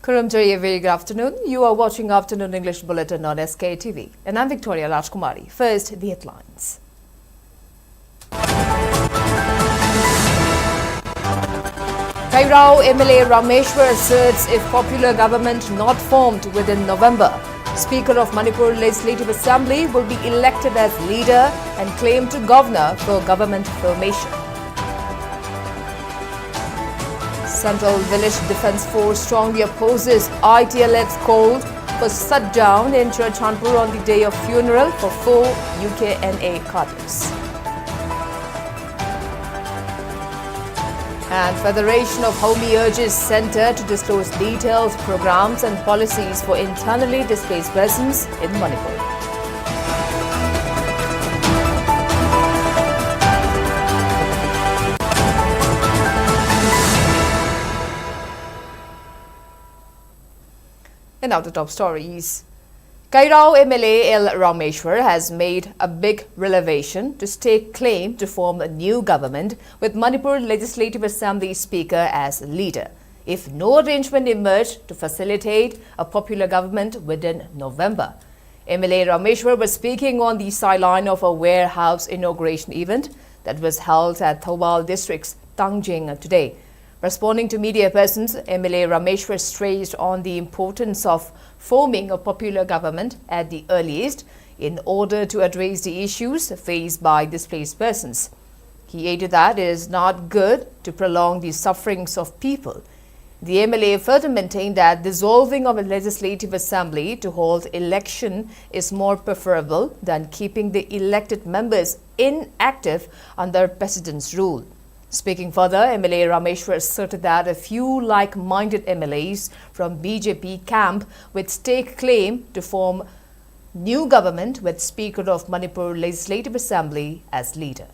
Kurumjay, a very good afternoon. You are watching Afternoon English Bulletin on Sktv'S. And I'm Victoria Rajkumari. First, the headlines. Kairao MLA Rameshwar asserts if popular government not formed within November, Speaker of Manipur Legislative Assembly will be elected as leader and claim to governor for government formation. Central Village Defence Force strongly opposes ITLF's call for shutdown in Chanpur on the day of funeral for 4 UKNA cadres. And Federation of Homi urges Centre to disclose detailed programs and policies for internally displaced persons in Manipur. And now the top stories. Kairao MLA L. Rameshwar has made a big revelation to stake claim to form a new government with Manipur Legislative Assembly Speaker as leader, if no arrangement emerged to facilitate a popular government within November. MLA Rameshwar was speaking on the sideline of a warehouse inauguration event that was held at Thobal District's Tangjing today. Responding to media persons, MLA Rameshwar stressed on the importance of forming a popular government at the earliest in order to address the issues faced by displaced persons. He added that it is not good to prolong the sufferings of people. The MLA further maintained that dissolving of a legislative assembly to hold election is more preferable than keeping the elected members inactive under president's rule. Speaking further, MLA Rameshwar asserted that a few like-minded MLAs from BJP camp would stake claim to form new government with Speaker of Manipur Legislative Assembly as leader.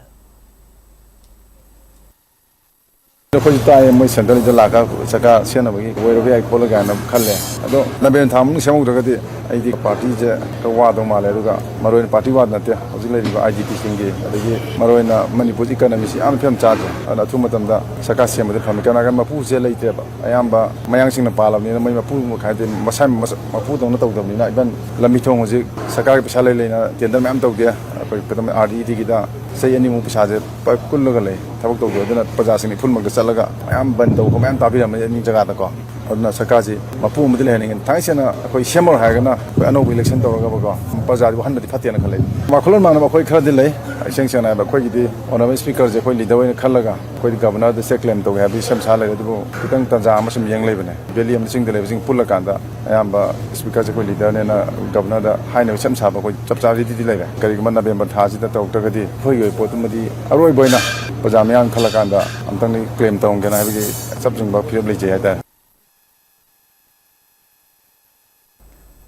Say any move Pashad, Kulugale, Tabako, then Pazasing, Pulmak, Salaga, I am Bando, Command Tabia, Jagataco, or Sakazi, Mapu Middlening, and Taisana, Shamor Hagana, I know election to Gavago, Pazad 100 Patianacale. Maculman of a quick delay, I think I have a quick day on a speaker, the Quilly, the way Kalaga, quite governor, the second to have some salary to go, Tanzam, some young living, William Sing the living Pulakanda, I am speakers of Quilly, then governor, the high of some Sabo, Chapsari later, Karigmana Bemba Tazi, the Togadi, Potumadi, Arroy Boina, Pajamian Kalakanda, Antony claim tongue, and I will something about privilege at that.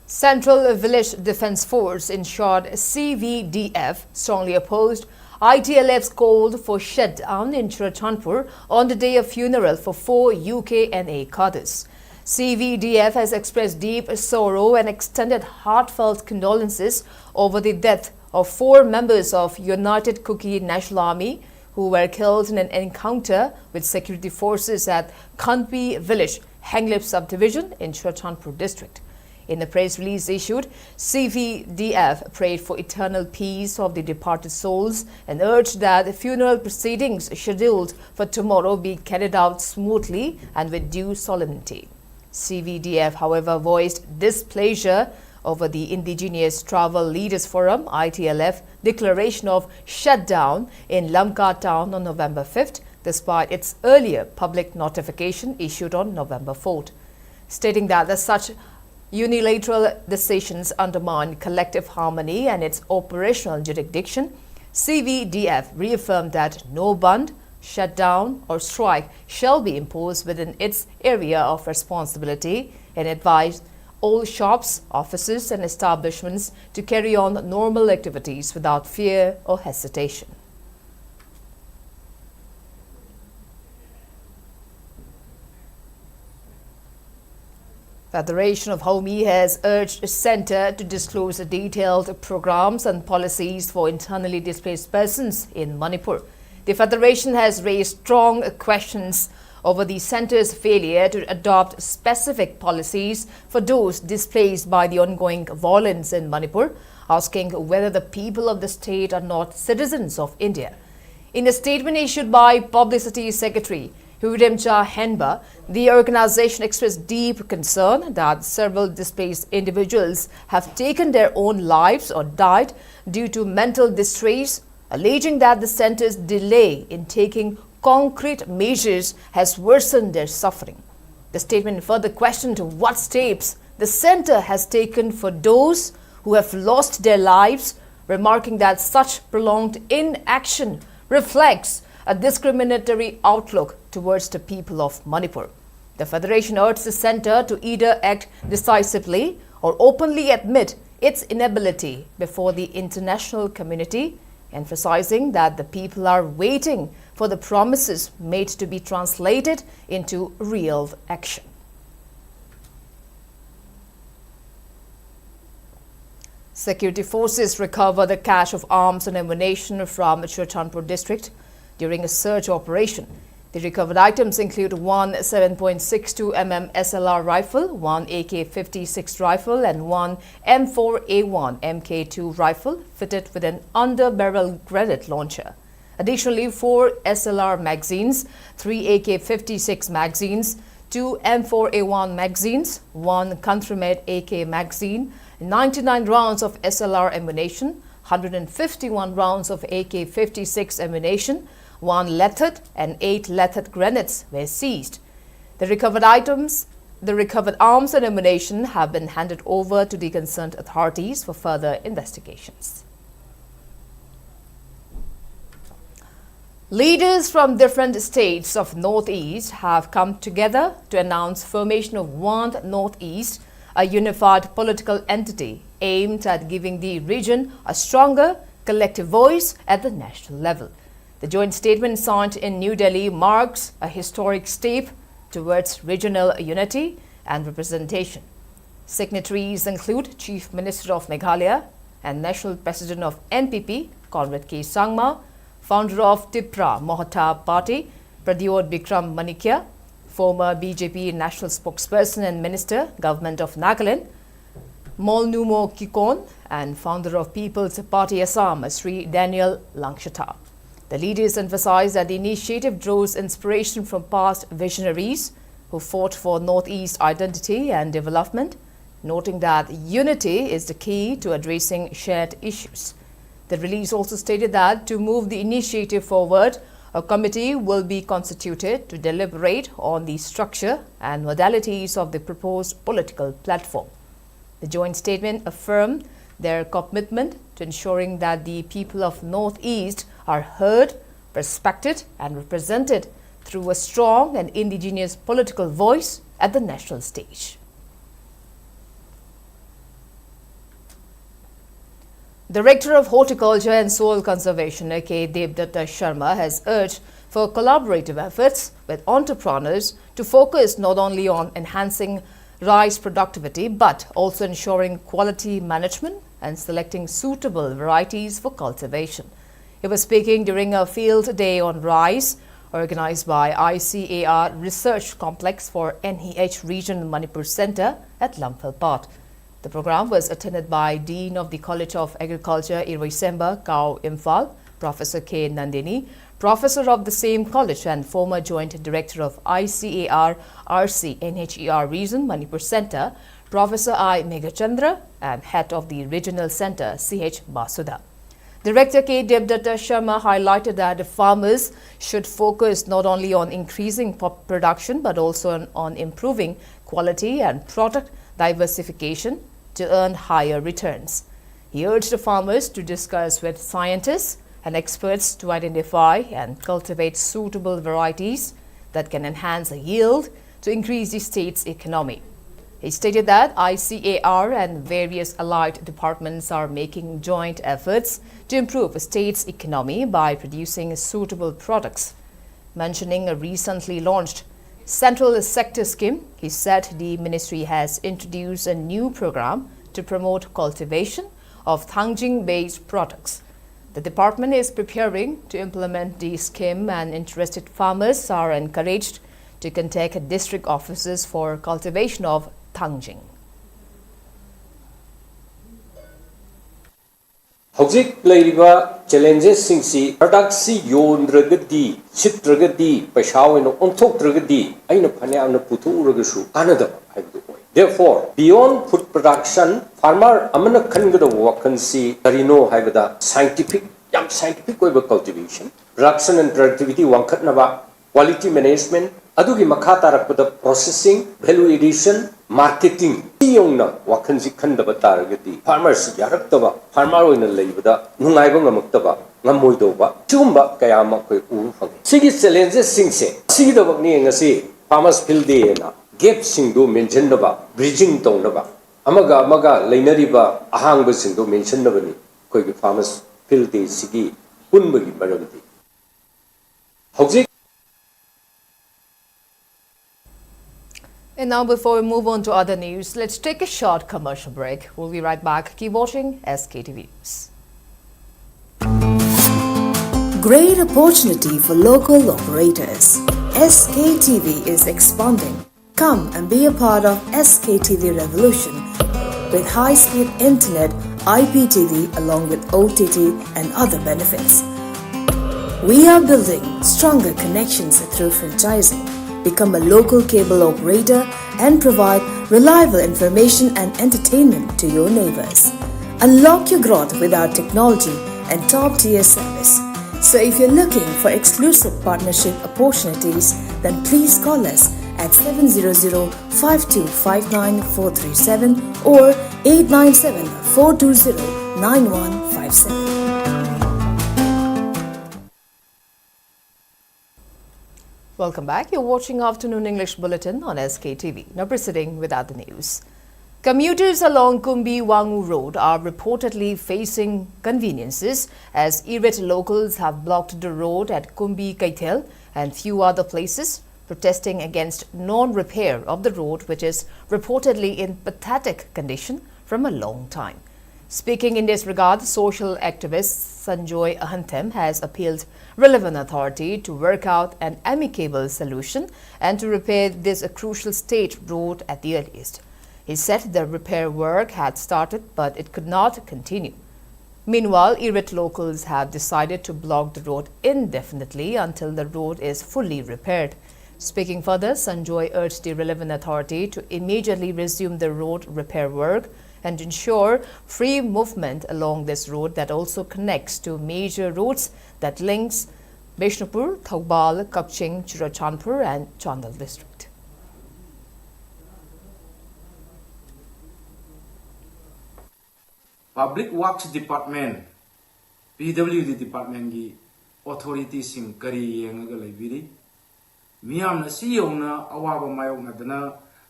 Central Village Defence Force, in short CVDF, strongly opposed ITLF's call for shutdown in Chanpur on the day of funeral for 4 UKNA cadres. CVDF has expressed deep sorrow and extended heartfelt condolences over the death of 4 members of United Kuki National Army who were killed in an encounter with security forces at Khanpi village, Henglip subdivision in Chanpur district. In a press release issued, CVDF prayed for eternal peace of the departed souls and urged that the funeral proceedings scheduled for tomorrow be carried out smoothly and with due solemnity. CVDF, however, voiced displeasure over the Indigenous Travel Leaders Forum (ITLF) declaration of shutdown in Lamka town on November 5th, despite its earlier public notification issued on November 4th, stating that such unilateral decisions undermine collective harmony and its operational jurisdiction. CVDF reaffirmed that no band, shutdown or strike shall be imposed within its area of responsibility and advised all shops, offices and establishments to carry on normal activities without fear or hesitation. Federation of Homi has urged Centre to disclose detailed programs and policies for internally displaced persons in Manipur. The Federation has raised strong questions over the centre's failure to adopt specific policies for those displaced by the ongoing violence in Manipur, asking whether the people of the state are not citizens of India. In a statement issued by Publicity Secretary Huremcha Henba, the organization expressed deep concern that several displaced individuals have taken their own lives or died due to mental distress, alleging that the centre's delay in taking concrete measures has worsened their suffering. The statement further questioned what steps the centre has taken for those who have lost their lives, remarking that such prolonged inaction reflects a discriminatory outlook towards the people of Manipur. The Federation urged the centre to either act decisively or openly admit its inability before the international community, emphasizing that the people are waiting for the promises made to be translated into real action. Security forces recovered the cache of arms and ammunition from Churachandpur district during a search operation. The recovered items include one 7.62 mm SLR rifle, one AK-56 rifle and one M4A1 Mk2 rifle fitted with an under-barrel grenade launcher. Additionally, 4 SLR magazines, 3 AK-56 magazines, 2 M4A1 magazines, 1 country-made AK magazine, 99 rounds of SLR ammunition, 151 rounds of AK-56 ammunition, 1 leaded and 8 leaded grenades were seized. The recovered arms and ammunition have been handed over to the concerned authorities for further investigations. Leaders from different states of Northeast have come together to announce formation of One Northeast, a unified political entity aimed at giving the region a stronger collective voice at the national level. The joint statement signed in New Delhi marks a historic step towards regional unity and representation. Signatories include Chief Minister of Meghalaya and National President of NPP, Comrade K. Sangma, founder of Tipra Mohata Party, Pradyot Bikram Manikya, former BJP National Spokesperson and Minister, Government of Nagaland, Molnumo Kikon, and founder of People's Party Assam, Sri Daniel Langshata. The leaders emphasized that the initiative draws inspiration from past visionaries who fought for Northeast identity and development, noting that unity is the key to addressing shared issues. The release also stated that to move the initiative forward, a committee will be constituted to deliberate on the structure and modalities of the proposed political platform. The joint statement affirmed their commitment to ensuring that the people of Northeast are heard, respected and represented through a strong and indigenous political voice at the national stage. Director of Horticulture and Soil Conservation, K. Devdatta Sharma, has urged for collaborative efforts with entrepreneurs to focus not only on enhancing rice productivity but also ensuring quality management and selecting suitable varieties for cultivation. He was speaking during a field day on rice organized by ICAR Research Complex for NEH Region Manipur Center at Imphal Part. The program was attended by Dean of the College of Agriculture, Iraisemba, Kao Imphal, Professor K. Nandini, Professor of the same college and former Joint Director of ICAR RC NHER Region Manipur Center, Professor I. Meghachandra, and Head of the Regional Center, CH Basuda. Director K. Devdatta Sharma highlighted that the farmers should focus not only on increasing production but also on improving quality and product diversification to earn higher returns. He urged the farmers to discuss with scientists and experts to identify and cultivate suitable varieties that can enhance the yield to increase the state's economy. He stated that ICAR and various allied departments are making joint efforts to improve the state's economy by producing suitable products. Mentioning a recently launched Central Sector Scheme, he said the ministry has introduced a new program to promote cultivation of Thangjing-based products. The department is preparing to implement the scheme and interested farmers are encouraged to contact district offices for cultivation of thangjing. Hojik Lariba challenges singsi product si yon dragadi, sit dragadi, Pashawino, ontok dragadi, Aina Panana Putu Uragasu, another. Therefore, beyond food production, farmer Amana Kangada Wakansi, Tarino Hagada, scientific cultivation, production and productivity Wankatnava, quality management, Adugi Makata processing, value addition, marketing. Yongna Wakansi Kandaba Taragati, farmers Yaraktava, farmer in a labor, Nungaibanga Muktaba, Namoidova, Chumba Kayama Ufang. Sigi challenges sing say, see the Wagni and say, farmers fill the gap singdo mentioned about, bridging tonaba, Amaga, Lainariba, Ahang Basindo mentioned nobody, Kogi farmers fill the Sigi, Punbagi Baramati. Hojik. And now, before we move on to other news, let's take a short commercial break. We'll be right back. Keep watching Sktv'S. Great opportunity for local operators. Sktiv is expanding. Come and be a part of Sktiv revolution with high-speed internet, IPTV along with OTT and other benefits. We are building stronger connections through franchising. Become a local cable operator and provide reliable information and entertainment to your neighbors. Unlock your growth with our technology and top-tier service. So if you're looking for exclusive partnership opportunities, then please call us at 700-5259-437 or 897-420-9157. Welcome back. You're watching Afternoon English Bulletin on Sktiv. Now proceeding with other news. Commuters along Kumbi-Wangu Road are reportedly facing conveniences as irate locals have blocked the road at Kumbi-Kaithel and few other places, protesting against non-repair of the road, which is reportedly in pathetic condition from a long time. Speaking in this regard, social activist Sanjoy Ahantem has appealed relevant authority to work out an amicable solution and to repair this crucial state road at the earliest. He said the repair work had started, but it could not continue. Meanwhile, irate locals have decided to block the road indefinitely until the road is fully repaired. Speaking further, Sanjoy urged the relevant authority to immediately resume the road repair work and ensure free movement along this road that also connects to major roads that links Bishnupur, Thoubal, Kapching, Churachandpur and Chandal district. Public Works Department, PWD Department की authorities सिंग करी येंगा लेबिरी मियाम न सियोंना अवाबा मायोंग नदना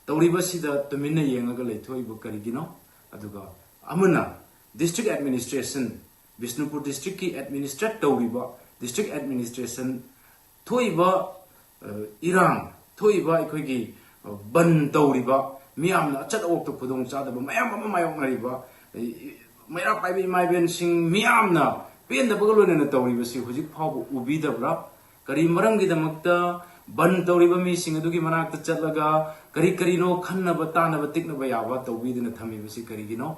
तौरीबा सिदा तुमिना येंगा लेथोइबा करीगिनो अदुगा अमना district administration Bishnupur district की administrate तौरीबा district administration थोइबा इरांग थोइबा इकोगी बन तौरीबा मियाम न अचत ओक्तो खुदोंग चादबा मायाम Mayong नरीबा Mera Pibi my ben sing miamna, pain the Bogolin and the Toriba, who is Pau Ubi the Bra, Karimarangi the Makta, Ban Toriba missing a Dugimanak the Chatlaga, Karikarino, Kana Batana, Batikna Bayava, the Weed in the Tami Karigino,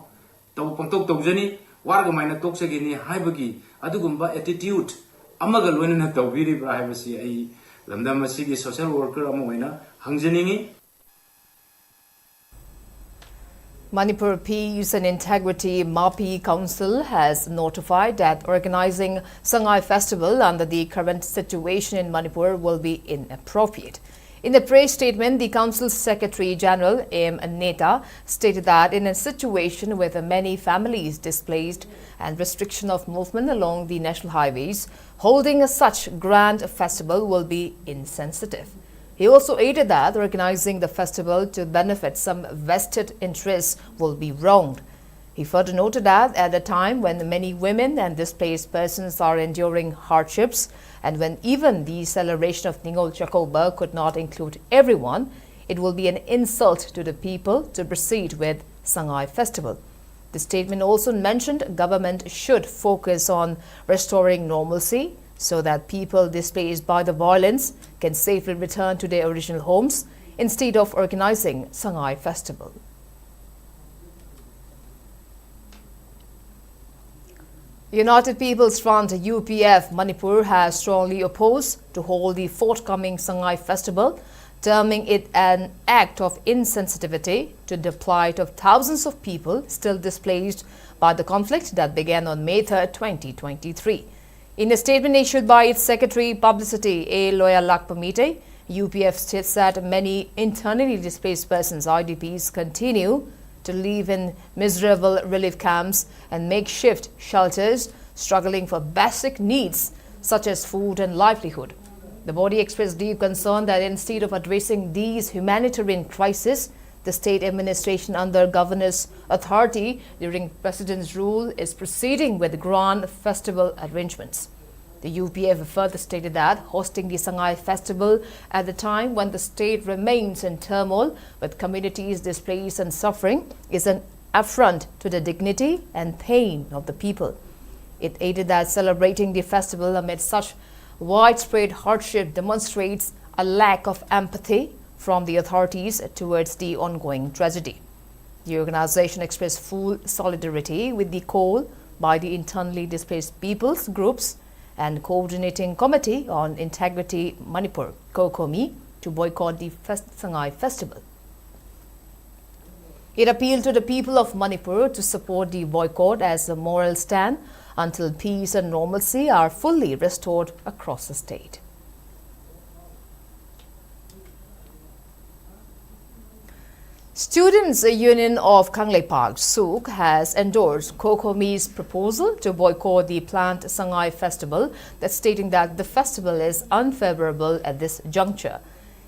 Topontok Togeni, Wargamina Toxagini, Hibagi, Adugumba attitude, Amagal winning at the Viri privacy, a Lamdama Sigi social worker Amoina, Hangjaningi. Manipur Peace and Integrity MAPI Council has notified that organizing Sangai Festival under the current situation in Manipur will be inappropriate. In a press statement, the Council's Secretary General M. Neta stated that in a situation with many families displaced and restriction of movement along the national highways, holding such grand festival will be insensitive. He also added that organizing the festival to benefit some vested interests will be wronged. He further noted that at a time when many women and displaced persons are enduring hardships and when even the celebration of Ningol Chakoba could not include everyone, it will be an insult to the people to proceed with Sangai Festival. The statement also mentioned government should focus on restoring normalcy so that people displaced by the violence can safely return to their original homes instead of organizing Sangai Festival. United People's Front UPF Manipur has strongly opposed to hold the forthcoming Sangai Festival, terming it an act of insensitivity to the plight of thousands of people still displaced by the conflict that began on May 3, 2023. In a statement issued by its Secretary Publicity A. Loyalakpamite, UPF states that many internally displaced persons, IDPs, continue to live in miserable relief camps and makeshift shelters, struggling for basic needs such as food and livelihood. The body expressed deep concern that instead of addressing these humanitarian crises, the state administration under governor's authority during president's rule is proceeding with grand festival arrangements. The UPF further stated that hosting the Sangai Festival at the time when the state remains in turmoil with communities displaced and suffering is an affront to the dignity and pain of the people. It added that celebrating the festival amid such widespread hardship demonstrates a lack of empathy from the authorities towards the ongoing tragedy. The organization expressed full solidarity with the call by the internally displaced peoples groups and Coordinating Committee on Integrity Manipur, COCOMI, to boycott the Sangai Festival. It appealed to the people of Manipur to support the boycott as a moral stand until peace and normalcy are fully restored across the state. Students' Union of Kanglei Park, SUK, has endorsed COCOMI's proposal to boycott the planned Sangai Festival, stating that the festival is unfavorable at this juncture.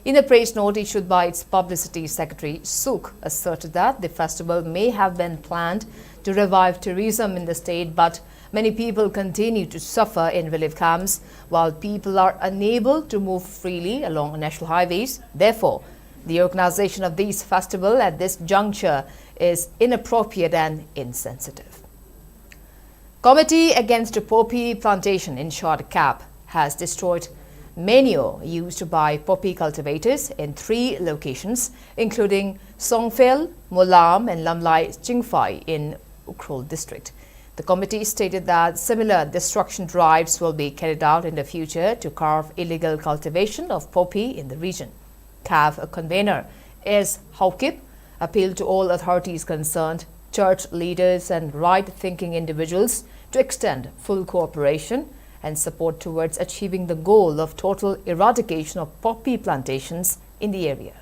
In a press note issued by its publicity secretary, SUK asserted that the festival may have been planned to revive tourism in the state, but many people continue to suffer in relief camps while people are unable to move freely along national highways. Therefore, the organization of this festival at this juncture is inappropriate and insensitive. Committee Against Poppy Plantation, in short CAP, has destroyed manure used by poppy cultivators in 3 locations, including Songphel, Molam and Lamlai Chingphai in Ukhrul district. The committee stated that similar destruction drives will be carried out in the future to curb illegal cultivation of poppy in the region. CAF convener S. Haukip appealed to all authorities concerned, church leaders and right-thinking individuals to extend full cooperation and support towards achieving the goal of total eradication of poppy plantations in the area.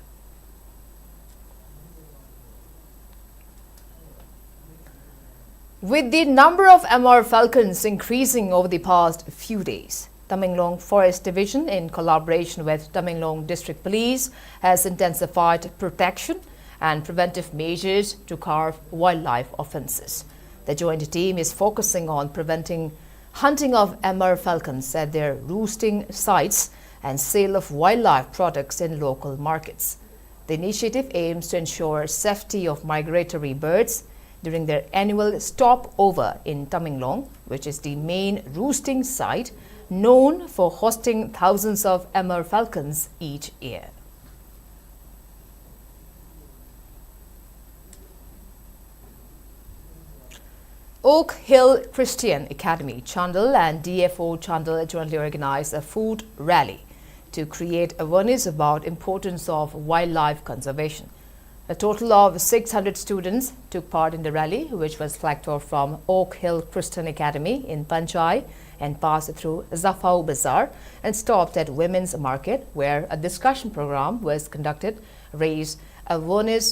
With the number of MR falcons increasing over the past few days, Tamenglong Forest Division, in collaboration with Tamenglong District Police, has intensified protection and preventive measures to curb wildlife offences. The joint team is focusing on preventing hunting of MR falcons at their roosting sites and sale of wildlife products in local markets. The initiative aims to ensure safety of migratory birds during their annual stopover in Tamenglong, which is the main roosting site known for hosting thousands of MR falcons each year. Oak Hill Christian Academy, Chandal, and DFO Chandal jointly organized a food rally to create awareness about importance of wildlife conservation. A total of 600 students took part in the rally, which was flagged off from Oak Hill Christian Academy in Panchai and passed through Zafau Bazaar and stopped at Women's Market, where a discussion program was conducted, raise awareness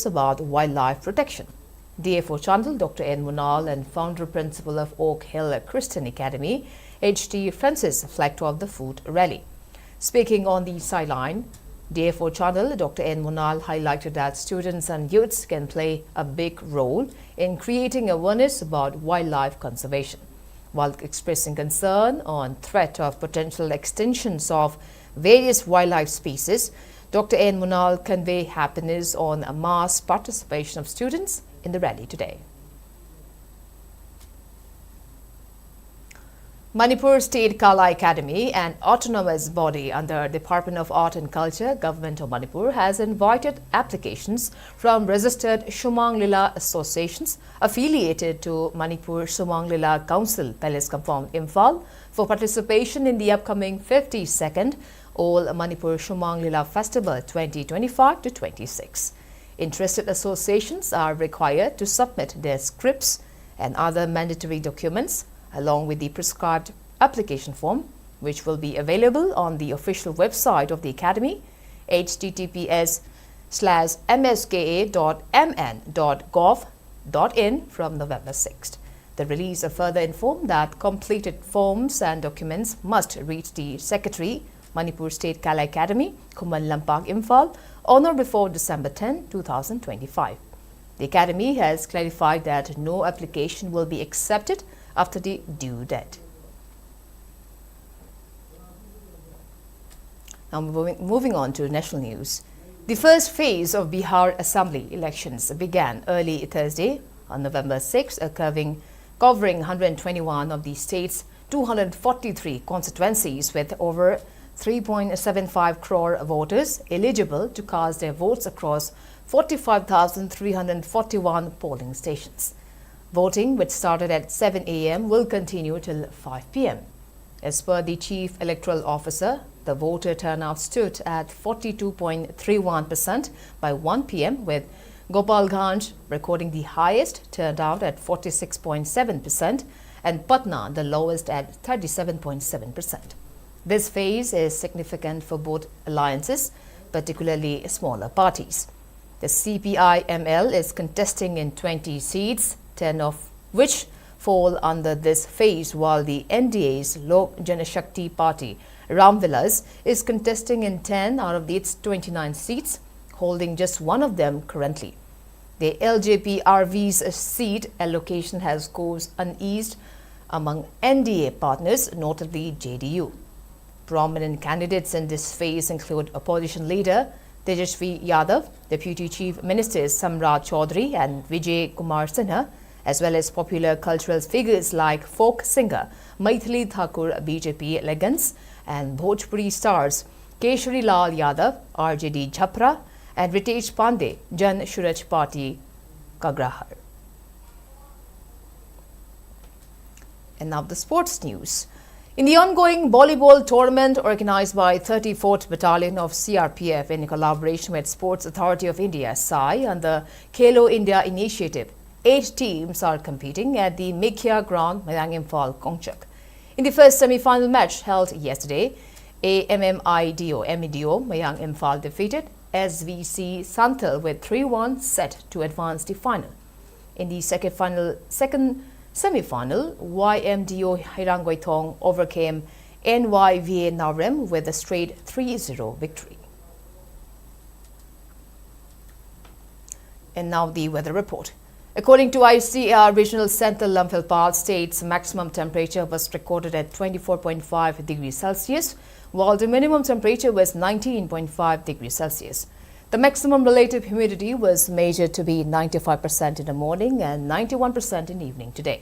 about wildlife protection. DFO Chandal, Dr. N. Munal, and founder principal of Oak Hill Christian Academy, H.T. Francis, flagged off the food rally. Speaking on the sideline, DFO Chandal, Dr. N. Munal, highlighted that students and youths can play a big role in creating awareness about wildlife conservation. While expressing concern on threat of potential extinctions of various wildlife species, Dr. N. Munal conveyed happiness on a mass participation of students in the rally today. Manipur State Kala Academy, an autonomous body under Department of Art and Culture, Government of Manipur, has invited applications from registered Shumang Lila associations affiliated to Manipur Shumang Lila Council Palace Compound, Imphal, for participation in the upcoming 52nd All Manipur Shumang Lila Festival 2025-26. Interested associations are required to submit their scripts and other mandatory documents along with the prescribed application form, which will be available on the official website of the Academy, https:/mska.mn.gov.in from November 6th. The release further informed that completed forms and documents must reach the Secretary, Manipur State Kala Academy, Kuman Lampak, Imphal, on or before December 10, 2025. The Academy has clarified that no application will be accepted after the due date. Now moving on to national news. The first phase of Bihar Assembly elections began early Thursday on November 6, covering 121 of the state's 243 constituencies with over 3.75 crore voters eligible to cast their votes across 45,341 polling stations. Voting, which started at 7 a.m., will continue till 5 p.m. As per the Chief Electoral Officer, the voter turnout stood at 42.31% by 1 p.m., with Gopalganj recording the highest turnout at 46.7% and Patna the lowest at 37.7%. This phase is significant for both alliances, particularly smaller parties. The CPI-ML is contesting in 20 seats, 10 of which fall under this phase, while the NDA's Lok Janashakti Party, Ramvilas, is contesting in 10 out of its 29 seats, holding just one of them currently. The LJP-RV's seat allocation has caused unease among NDA partners, notably JDU. Prominent candidates in this phase include opposition leader Tejasvi Yadav, Deputy Chief Ministers Samrat Chaudhary and Vijay Kumar Sinha, as well as popular cultural figures like folk singer Maithili Thakur, BJP Elegance, and Bhojpuri stars Keshari Lal Yadav, RJD Jhapra, and Ritesh Pandey, Jan Shuraj Party, Kagrahar. And now the sports news. In the ongoing volleyball tournament organized by 34th Battalion of CRPF in collaboration with Sports Authority of India, SAI, and the Khelo India Initiative, 8 teams are competing at the Mekhya Ground, Mayang Imphal, Kongchak. In the first semi-final match held yesterday, MEDO Mayang Imphal defeated SVC Santhal with 3-1 set to advance the final. In the second semi-final, YMDO Hirangwaithong overcame NYVA Narem with a straight 3-0 victory. And now the weather report. According to ICAR Regional Center, Imphal state's maximum temperature was recorded at 24.5 degrees Celsius, while the minimum temperature was 19.5 degrees Celsius. The maximum relative humidity was measured to be 95% in the morning and 91% in the evening today.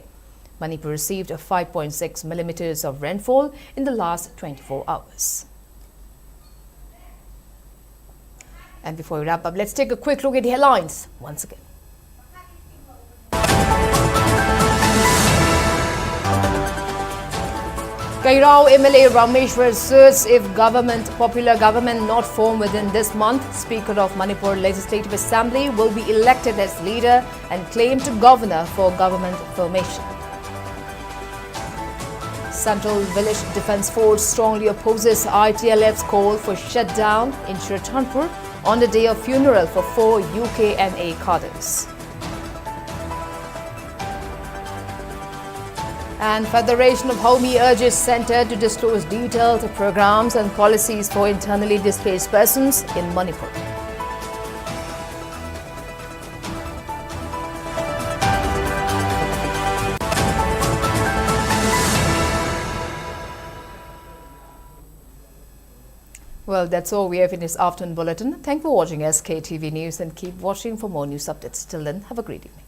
Manipur received 5.6 millimeters of rainfall in the last 24 hours. And before we wrap up, let's take a quick look at the headlines once again. Kairao MLA Rameshwar asserts if popular government not formed within this month, Speaker of Manipur Legislative Assembly will be elected as leader and claimed to governor for government formation. Central Village Defence Force strongly opposes ITLF's call for shutdown in Chanpur on the day of funeral for 4 UKNA cadres. And Federation of Homi urges Centre to disclose detailed programs and policies for internally displaced persons in Manipur. Well, that's all we have in this afternoon bulletin. Thanks for watching SKTV News and keep watching for more news updates. Till then, have a great evening.